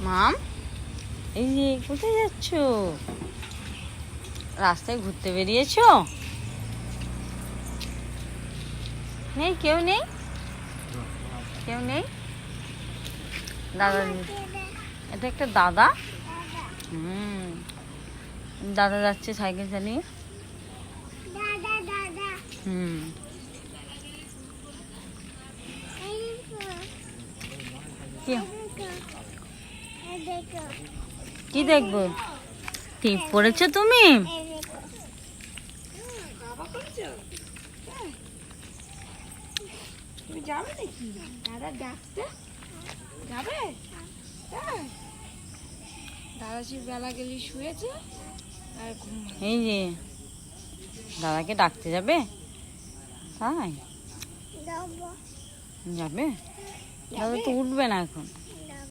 মাম, এই যে কোথায় যাচ্ছ? রাস্তায় ঘুরতে বেরিয়েছো? নেই, কেউ নেই, কেউ নেই। দাদা, এটা একটা দাদা। দাদা যাচ্ছে সাইকেল চালিয়ে। কি দেখবো? টিপ পড়েছো তুমি? যাবে নাকি দাদা ডাকতে? যাবে? দাদা সে বেলা গেলি শুয়েছে আর এই যে দাদাকে ডাকতে যাবে? তাই যাবে? দাদা তো উঠবে না এখন।